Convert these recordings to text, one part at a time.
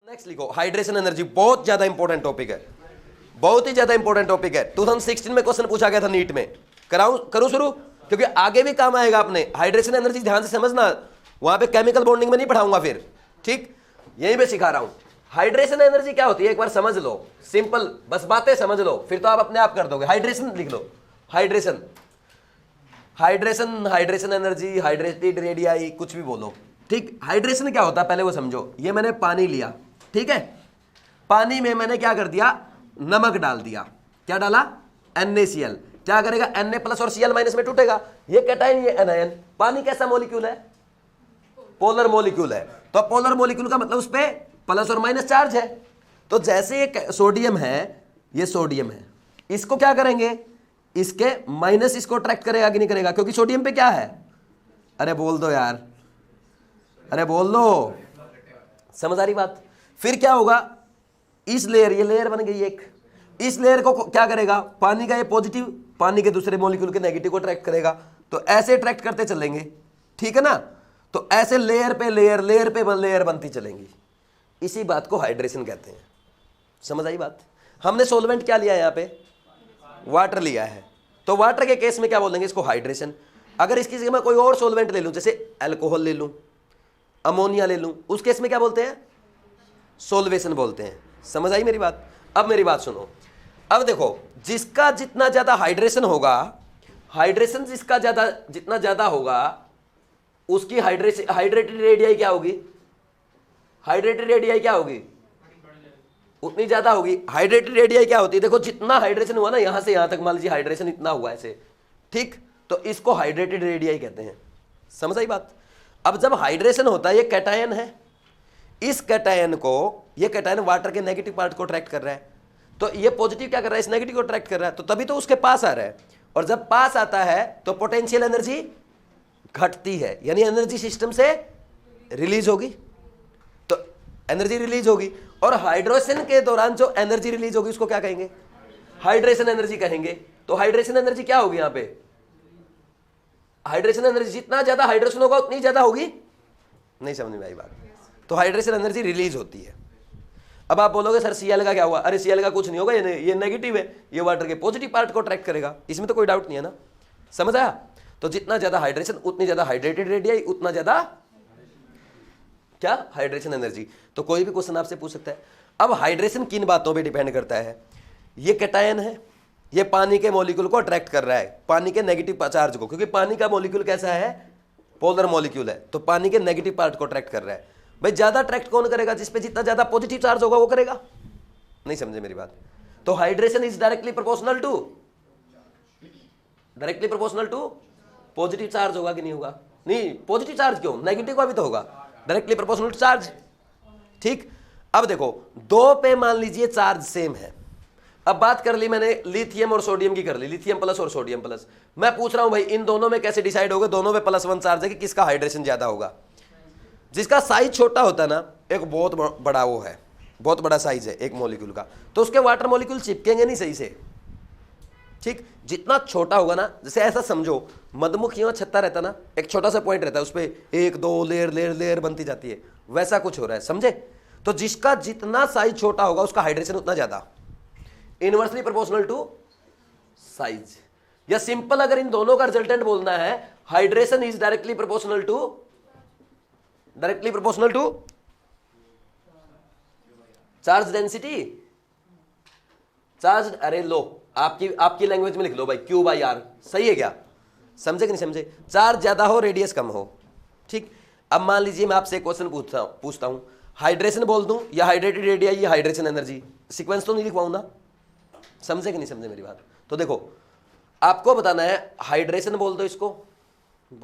Next लिखो hydration energy, बहुत ज्यादा इंपॉर्टेंट टॉपिक है, बहुत ही ज्यादा इंपॉर्टेंट टॉपिक है। 2016 में क्वेश्चन पूछा गया था नीट में। करूं शुरू, क्योंकि आगे भी काम आएगा अपने। हाइड्रेशन एनर्जी ध्यान से समझना, वहां पे केमिकल बॉन्डिंग में नहीं पढ़ाऊंगा फिर, ठीक, यहीं पे सिखा रहा हूं। हाइड्रेशन एनर्जी क्या होती है एक बार समझ लो, सिंपल, बस बातें समझ लो, फिर तो आप अपने आप कर दोगे। हाइड्रेशन लिख लो, hydration, hydration, hydration energy, hydrated रेडियाई, कुछ भी बोलो, ठीक। हाइड्रेशन क्या होता है पहले वो समझो। ये मैंने पानी लिया, ठीक है, पानी में मैंने क्या कर दिया, नमक डाल दिया, क्या डाला, NaCl, क्या करेगा, Na प्लस और Cl माइनस में टूटेगा, ये कैटायन ये एनायन। पानी कैसा मॉलिक्यूल है, पोलर मॉलिक्यूल है, तो पोलर मॉलिक्यूल का मतलब उस पे प्लस और माइनस चार्ज है। तो जैसे ये सोडियम है, ये सोडियम है, इसको क्या करेंगे, इसके माइनस इसको अट्रैक्ट करेगा कि नहीं करेगा, क्योंकि सोडियम पे क्या है, अरे बोल दो यार, अरे बोल दो, समझ आ रही बात। फिर क्या होगा, इस लेयर, ये लेयर बन गई एक, इस लेयर को क्या करेगा, पानी का ये पॉजिटिव पानी के दूसरे मॉलिक्यूल के नेगेटिव को अट्रैक्ट करेगा, तो ऐसे अट्रैक्ट करते चलेंगे, ठीक है ना। तो ऐसे लेयर पे लेयर, लेयर पे लेयर बनती चलेंगी, इसी बात को हाइड्रेशन कहते हैं। समझ आई बात। हमने सोलवेंट क्या लिया है यहाँ पे, वाटर लिया है, तो वाटर के केस में क्या बोलेंगे इसको, हाइड्रेशन। अगर इसकी जगह मैं कोई और सोलवेंट ले लूं, जैसे अल्कोहल ले लूं, अमोनिया ले लूं, उस केस में क्या बोलते हैं, सोल्वेशन बोलते हैं। समझ आई मेरी बात। अब मेरी बात सुनो, अब देखो, जिसका जितना ज्यादा हाइड्रेशन होगा, हाइड्रेशन जिसका ज्यादा जितना ज्यादा होगा, उसकी हाइड्रेशन, हाइड्रेटेड रेडियाई क्या होगी, हाइड्रेटेड रेडियाई क्या होगी, उतनी ज्यादा होगी। हाइड्रेटेड रेडियाई क्या होती है, देखो जितना हाइड्रेशन हुआ ना, यहां से यहां तक मान लीजिए हाइड्रेशन इतना हुआ ऐसे, ठीक, तो इसको हाइड्रेटेड रेडियाई कहते हैं। समझ आई बात। अब जब हाइड्रेशन होता है, ये कैटायन है, इस कैटायन को, ये कैटायन वाटर के नेगेटिव पार्ट को अट्रैक्ट कर रहा है, तो ये पॉजिटिव क्या कर रहा है, इस नेगेटिव को अट्रैक्ट कर रहा है, तो तभी तो उसके पास आ रहा है। और जब पास आता है तो पोटेंशियल एनर्जी घटती है, यानी एनर्जी सिस्टम से रिलीज होगी, तो एनर्जी रिलीज होगी। और हाइड्रेशन के दौरान जो एनर्जी रिलीज होगी उसको क्या कहेंगे, हाइड्रेशन एनर्जी कहेंगे। तो हाइड्रेशन एनर्जी क्या होगी यहां पे, हाइड्रेशन एनर्जी, जितना ज्यादा हाइड्रेशन होगा उतनी ज्यादा होगी, नहीं समझ में आई बात। तो हाइड्रेशन एनर्जी रिलीज होती है। अब आप बोलोगे सर Cl का क्या हुआ, अरे Cl का कुछ नहीं होगा, ये नेगेटिव है, ये वाटर के पॉजिटिव पार्ट को अट्रैक्ट करेगा, इसमें तो कोई डाउट नहीं है ना। समझ आया। तो जितना ज्यादा हाइड्रेशन उतनी ज्यादा हाइड्रेटेड रेडियाई, उतना ज्यादा क्या, हाइड्रेशन एनर्जी। तो कोई भी क्वेश्चन आपसे पूछ सकता है। अब हाइड्रेशन किन बातों पे डिपेंड करता है, ये कैटायन है, ये पानी के मॉलिक्यूल को अट्रैक्ट कर रहा है, पानी के नेगेटिव चार्ज को, क्योंकि पानी का मॉलिक्यूल कैसा है, पोलर मॉलिक्यूल है, तो पानी के नेगेटिव पार्ट को अट्रैक्ट कर रहा है। भाई ज्यादा अट्रैक्ट कौन करेगा, जिसपे जितना ज्यादा पॉजिटिव चार्ज होगा वो करेगा, नहीं समझे मेरी बात। तो hydration is directly proportional to, directly proportional to positive charge होगा कि नहीं होगा, नहीं, पॉजिटिव चार्ज क्यों, नेगेटिव का भी तो होगा, डायरेक्टली प्रोपोर्शनल टू चार्ज, ठीक। अब देखो, दो पे मान लीजिए चार्ज सेम है। अब बात कर ली मैंने लिथियम और सोडियम की, कर ली लिथियम प्लस और सोडियम प्लस। मैं पूछ रहा हूं भाई इन दोनों में कैसे डिसाइड होगा, दोनों में +1 चार्ज है, कि किसका हाइड्रेशन ज्यादा होगा। जिसका साइज छोटा होता है ना, एक बहुत बड़ा वो है, बहुत बड़ा साइज है एक मॉलिक्यूल का, तो उसके वाटर मॉलिक्यूल चिपकेंगे नहीं सही से, ठीक। जितना छोटा होगा ना, जैसे ऐसा समझो मधुमक्खियों छत्ता रहता ना, एक छोटा सा पॉइंट रहता है, उस पर 1-2 लेयर लेयर लेयर बनती जाती है, वैसा कुछ हो रहा है, समझे। तो जिसका जितना साइज छोटा होगा उसका हाइड्रेशन उतना ज्यादा, इनवर्सली प्रोपोर्शनल टू साइज। या सिंपल अगर इन दोनों का रिजल्टेंट बोलना है, hydration is directly proportional to, directly proportional to charge density, charge, अरे लो आपकी लैंग्वेज में लिख लो भाई, Q/R, सही है क्या, समझे कि नहीं समझे। चार्ज ज्यादा हो, रेडियस कम हो, ठीक। अब मान लीजिए मैं आपसे एक क्वेश्चन पूछता हूं, हाइड्रेशन बोल दूं या हाइड्रेटेड रेडियाई या हाइड्रेशन एनर्जी, सीक्वेंस तो नहीं लिखवाऊं ना, समझे कि नहीं समझे मेरी बात। तो देखो आपको बताना है, हाइड्रेशन बोल दो, इसको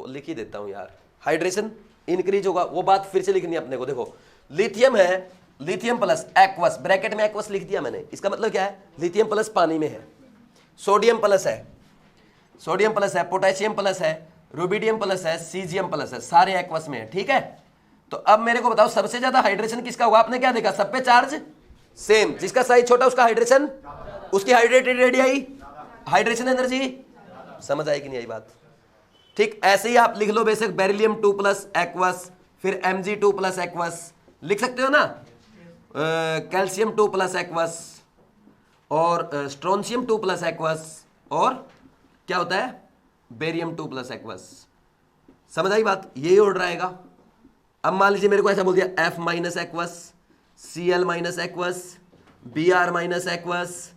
लिख ही देता हूं यार, हाइड्रेशन इंक्रीज होगा, वो बात फिर से लिखनी है अपने को। देखो लिथियम है, लिथियम प्लस एक्वस, ब्रैकेट में एक्वस लिख दिया मैंने, इसका मतलब क्या है, लिथियम प्लस पानी में है, सोडियम प्लस है, सोडियम प्लस है, पोटेशियम प्लस है, रुबिडियम प्लस है, सीजियम प्लस है, सारे एक्वस में है, ठीक है। तो अब मेरे को बताओ सबसे ज्यादा हाइड्रेशन किसका होगा, आपने क्या देखा, सब पे चार्ज सेम, जिसका साइज छोटा उसका हाइड्रेशन, उसकी हाइड्रेटेड रेडियाई, हाइड्रेशन एनर्जी, समझ आई कि नहीं आई बात, ठीक। ऐसे ही आप लिख लो बेशक बेरिलियम 2+ एक्वस, फिर Mg2+ एक्वस लिख सकते हो ना, कैल्शियम 2 प्लस एक्वस और स्ट्रोंशियम 2 प्लस एक्वस और क्या होता है बेरियम 2 प्लस एक्वस। समझ आई बात, यही ऑर्डर आएगा। अब मान लीजिए मेरे को ऐसा बोल दिया F minus aqueous, Cl minus aqueous, Br minus aqueous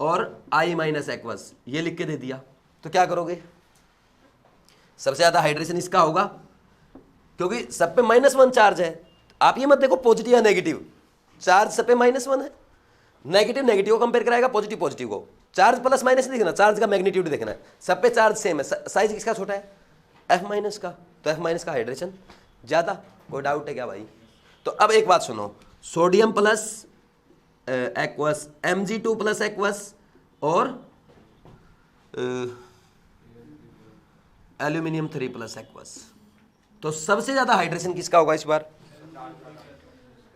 और I माइनस एक्वस, ये लिख के दे दिया, तो क्या करोगे? सबसे ज्यादा हाइड्रेशन इसका होगा क्योंकि सब पे -1 चार्ज है। आप ये मत देखो पॉजिटिव या नेगेटिव, चार्ज सब पे -1 है। नेगेटिव नेगेटिव को कंपेयर कराएगा, पॉजिटिव पॉजिटिव को। चार्ज प्लस माइनस नहीं देखना, चार्ज का मैग्नीट्यूड देखना है। सब पे चार्ज सेम है, साइज किसका छोटा है? F माइनस का, तो F माइनस का हाइड्रेशन ज्यादा। कोई डाउट है क्या भाई? तो अब एक बात सुनो, sodium plus aqueous, Mg2 plus aqueous और एल्यूमिनियम 3 प्लस एक्वस, तो सबसे ज्यादा हाइड्रेशन किसका होगा इस बार?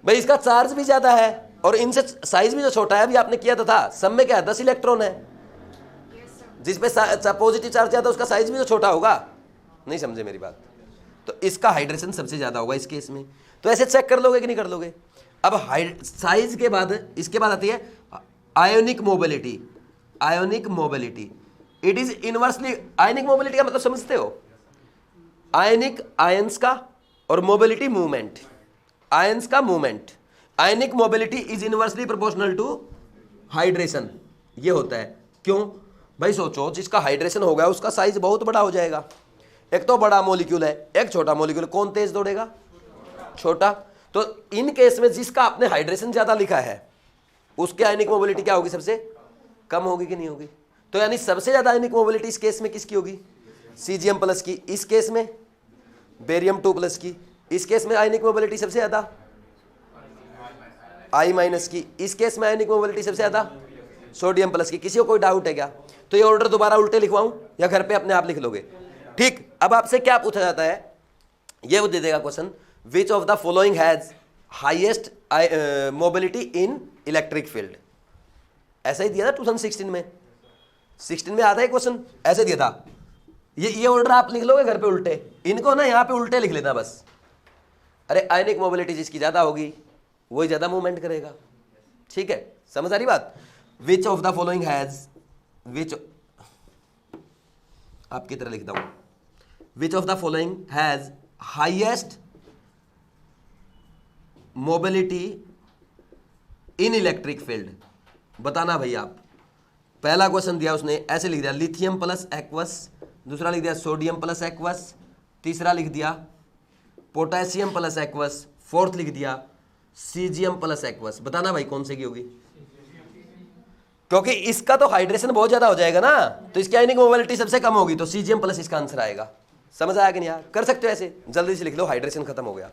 भाई इसका चार्ज भी ज्यादा है और इनसे साइज भी जो छोटा है, अभी आपने किया था सब में क्या है 10 इलेक्ट्रॉन है, जिसपे पॉजिटिव चार्ज ज्यादा उसका साइज भी तो छोटा होगा। नहीं समझे मेरी बात? तो इसका हाइड्रेशन सबसे ज्यादा होगा इस केस में। तो ऐसे चेक कर लोगे कि नहीं कर लोगे? अब साइज के बाद इसके बाद आती है ionic mobility. Ionic mobility it is inversely, ionic mobility का मतलब समझते हो? आयनिक आयंस का और मोबिलिटी मूवमेंट, आयंस का movement. Ionic mobility is inversely proportional to hydration, ये होता है। क्यों भाई? सोचो जिसका हाइड्रेशन हो गया उसका साइज बहुत बड़ा हो जाएगा। एक तो बड़ा मॉलिक्यूल है, एक छोटा मॉलिक्यूल, कौन तेज दौड़ेगा? छोटा। तो इन केस में जिसका आपने हाइड्रेशन ज्यादा लिखा है उसके आयनिक मोबिलिटी क्या होगी? सबसे कम होगी कि नहीं होगी? तो यानी सबसे ज्यादा आयनिक मोबिलिटी इस केस में किसकी होगी? सीजियम प्लस की। इस केस में बेरियम 2 प्लस की। इस केस में आयनिक मोबिलिटी सबसे ज्यादा I माइनस की। इस केस में आयनिक मोबिलिटी सबसे ज्यादा सोडियम प्लस की। किसी को कोई डाउट है क्या? तो ये ऑर्डर दोबारा उल्टे लिखवाऊं या घर पे अपने आप लिख लोगे? ठीक। अब आपसे क्या पूछा जाता है, ये वो दे देगा question, which of the following has highest mobility in electric field. ऐसा ही दिया था 2016 में, 16 में आता है क्वेश्चन, ऐसे दिया था। ये ऑर्डर आप लिख लोगे घर पे उल्टे, इनको ना यहाँ पे उल्टे लिख लेना बस। अरे आयनिक मोबिलिटी जिसकी ज्यादा होगी वही ज्यादा मूवमेंट करेगा। ठीक है, समझ आ रही बात? Which of the following has, which आपकी तरह लिखता हूं, which of the following has highest mobility in electric field, बताना भाई आप। पहला क्वेश्चन दिया उसने, ऐसे लिख दिया लिथियम प्लस एक्वस, दूसरा लिख दिया सोडियम प्लस एक्वस, तीसरा लिख दिया पोटेशियम प्लस एक्वस, फोर्थ लिख दिया सीजियम प्लस एक्वस। बताना भाई कौन से की होगी? क्योंकि इसका तो हाइड्रेशन बहुत ज्यादा हो जाएगा ना, तो इसकी आयनिक मोबिलिटी सबसे कम होगी, तो सीजियम प्लस इसका आंसर आएगा। समझ आया कि नहीं यार? कर सकते हो ऐसे, जल्दी से लिख लो, हाइड्रेशन खत्म हो गया।